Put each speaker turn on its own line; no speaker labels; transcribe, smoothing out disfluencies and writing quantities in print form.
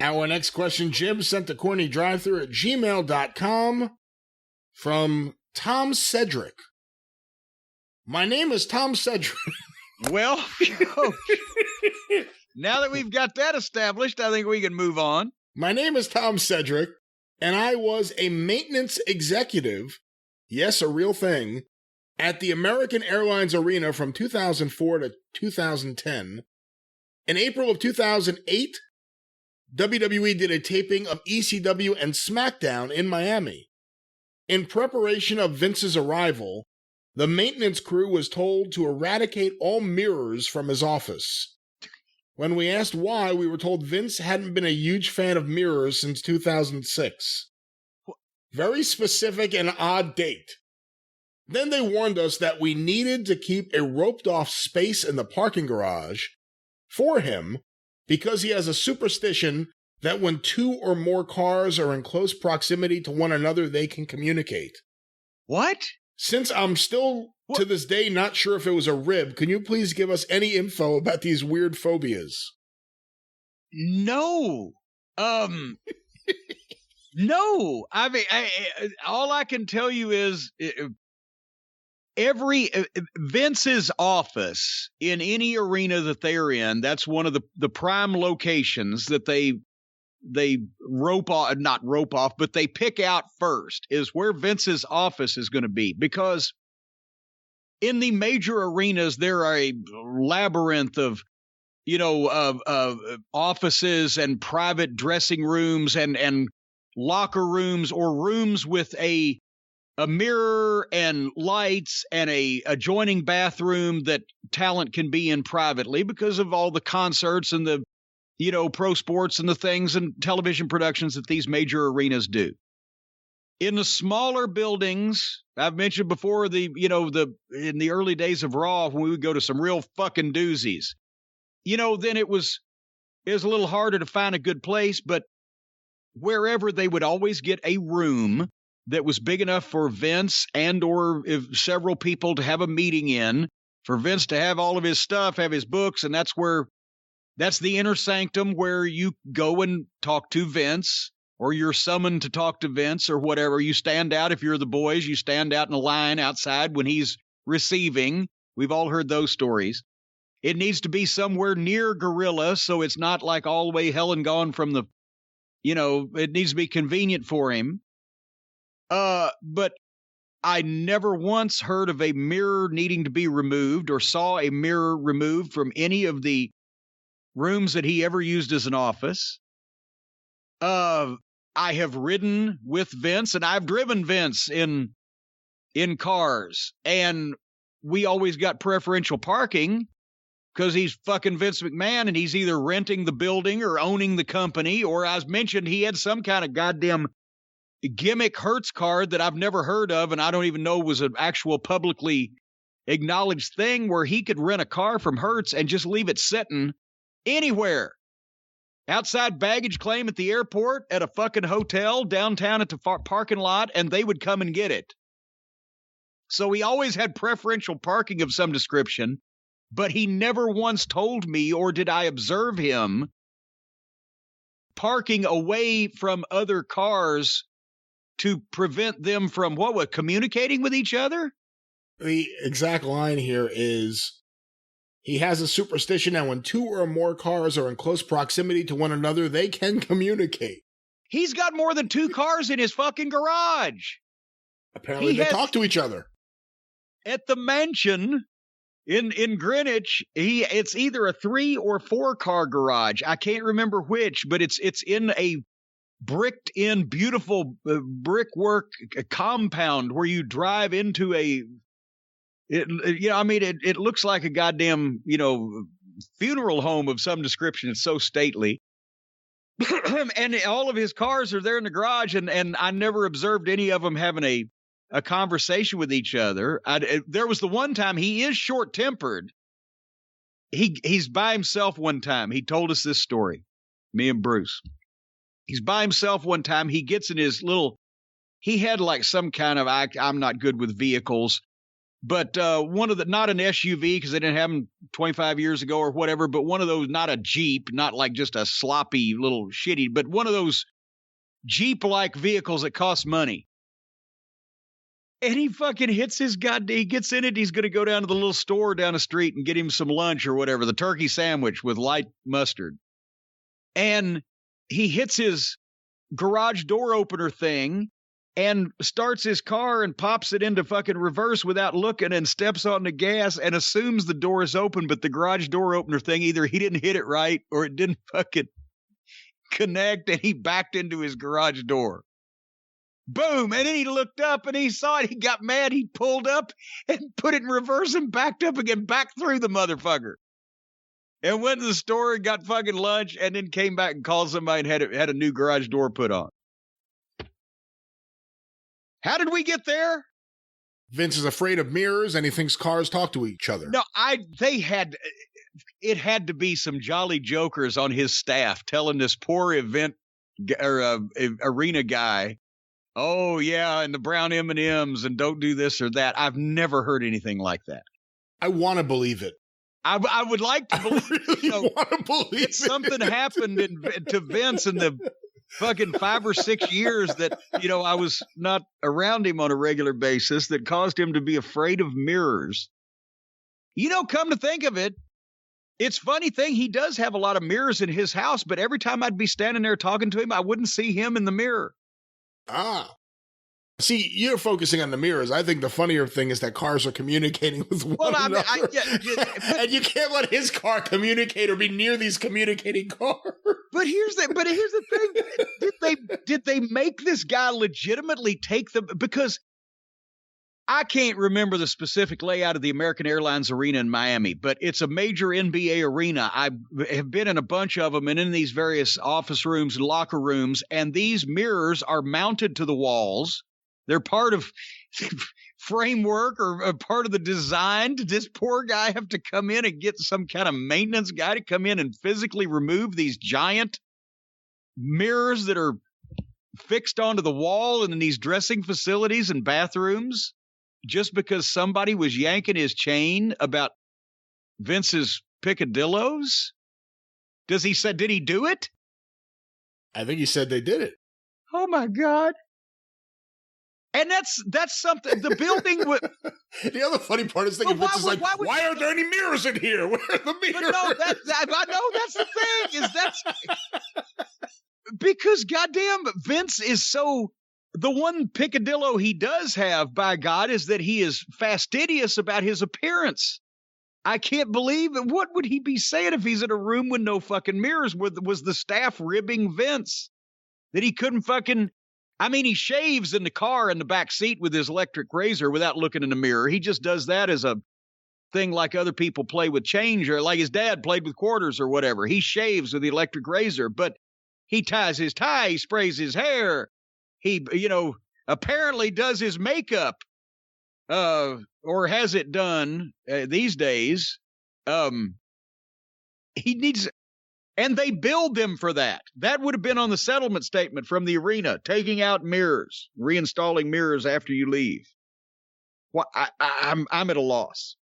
Our next question, Jim, sent to CornyDriveThru at gmail.com from Tom Cedric. My name is Tom Cedric.
Well, now that we've got that established, I think we can move on.
My name is Tom Cedric, and I was a maintenance executive, yes, a real thing, at the American Airlines Arena from 2004 to 2010. In April of 2008, WWE did a taping of ECW and SmackDown in Miami. In preparation of Vince's arrival, the maintenance crew was told to eradicate all mirrors from his office. When we asked why, we were told Vince hadn't been a huge fan of mirrors since 2006. Very specific and odd date. Then they warned us that we needed to keep a roped-off space in the parking garage for him because he has a superstition that when two or more cars are in close proximity to one another, they can communicate.
What?
Since I'm still, to this day, not sure if it was a rib, can you please give us any info about these weird phobias?
No. No. I mean, all I can tell you is Vince's office in any arena that they're in, that's one of the prime locations that they rope off, not rope off, but they pick out first is where Vince's office is going to be, because in the major arenas, there are a labyrinth of, offices and private dressing rooms and locker rooms or rooms with a mirror and lights and a adjoining bathroom that talent can be in privately because of all the concerts and the pro sports and the things and television productions that these major arenas do. In the smaller buildings, I've mentioned before in the early days of Raw, when we would go to some real fucking doozies, then it was a little harder to find a good place, but wherever they would always get a room that was big enough for Vince and or if several people to have a meeting in, for Vince to have all of his stuff, have his books, and that's the inner sanctum where you go and talk to Vince, or you're summoned to talk to Vince or whatever. You stand out. If you're the boys, you stand out in a line outside when he's receiving. We've all heard those stories. It needs to be somewhere near Gorilla, so it's not like all the way hell and gone from the, it needs to be convenient for him. But I never once heard of a mirror needing to be removed or saw a mirror removed from any of the rooms that he ever used as an office. I have ridden with Vince and I've driven Vince in cars, and we always got preferential parking because he's fucking Vince McMahon and he's either renting the building or owning the company, or as mentioned, he had some kind of goddamn gimmick Hertz card that I've never heard of and I don't even know was an actual publicly acknowledged thing where he could rent a car from Hertz and just leave it sitting anywhere. Outside baggage claim at the airport, at a fucking hotel, downtown at the parking lot, and they would come and get it. So he always had preferential parking of some description, but he never once told me, or did I observe him parking away from other cars to prevent them from communicating with each other?
The exact line here is, he has a superstition that when two or more cars are in close proximity to one another, they can communicate.
He's got more than two cars in his fucking garage.
Apparently they talk to each other.
At the mansion in Greenwich, it's either a 3 or 4 car garage. I can't remember which, but it's in a bricked in beautiful brickwork compound where you drive into it looks like a goddamn, funeral home of some description. It's so stately. And all of his cars are there in the garage, and I never observed any of them having a conversation with each other. There was the one time he is short-tempered. He's by himself one time. He told us this story, me and Bruce. He's by himself one time. He gets in his he had like some kind of, I'm not good with vehicles. But one of the, not an SUV because they didn't have them 25 years ago or whatever, but one of those, not a Jeep, not like just a sloppy little shitty, but one of those Jeep-like vehicles that cost money. And he fucking hits his goddamn, he gets in it, he's going to go down to the little store down the street and get him some lunch or whatever, the turkey sandwich with light mustard. And he hits his garage door opener thing and starts his car and pops it into fucking reverse without looking and steps on the gas and assumes the door is open, but the garage door opener thing, either he didn't hit it right or it didn't fucking connect and he backed into his garage door. Boom. And then he looked up and he saw it. He got mad. He pulled up and put it in reverse and backed up again, back through the motherfucker. And went to the store and got fucking lunch and then came back and called somebody and had a new garage door put on. How did we get there?
Vince is afraid of mirrors and he thinks cars talk to each other.
No, it had to be some jolly jokers on his staff telling this poor event or arena guy, oh yeah, and the brown M&Ms and don't do this or that. I've never heard anything like that.
I want to believe it.
I would like to believe
I really want to believe it.
Something happened to Vince in the fucking 5 or 6 years that, I was not around him on a regular basis that caused him to be afraid of mirrors. Come to think of it, it's funny thing, he does have a lot of mirrors in his house, but every time I'd be standing there talking to him, I wouldn't see him in the mirror.
Ah. See, you're focusing on the mirrors. I think the funnier thing is that cars are communicating with one another. And you can't let his car communicate or be near these communicating cars.
But here's the thing. Did they make this guy legitimately take them? Because I can't remember the specific layout of the American Airlines Arena in Miami, but it's a major NBA arena. I have been in a bunch of them and in these various office rooms and locker rooms, and these mirrors are mounted to the walls. They're part of framework or a part of the design. Did this poor guy have to come in and get some kind of maintenance guy to come in and physically remove these giant mirrors that are fixed onto the wall and in these dressing facilities and bathrooms just because somebody was yanking his chain about Vince's picadillos? Did he do it?
I think he said they did it.
Oh my God. And that's something. The building would.
The other funny part is thinking Vince is like, why aren't there any mirrors in here? Where are the mirrors?
But no, I know that's the thing. That's because goddamn Vince is so. The one picadillo he does have, by God, is that he is fastidious about his appearance. I can't believe it. What would he be saying if he's in a room with no fucking mirrors? Was the staff ribbing Vince that he couldn't fucking? I mean, he shaves in the car in the back seat with his electric razor without looking in the mirror. He just does that as a thing like other people play with change or like his dad played with quarters or whatever. He shaves with the electric razor, but he ties his tie, he sprays his hair. He, apparently does his makeup or has it done these days. He needs... And they billed them for that. That would have been on the settlement statement from the arena, taking out mirrors, reinstalling mirrors after you leave. Well, I'm at a loss.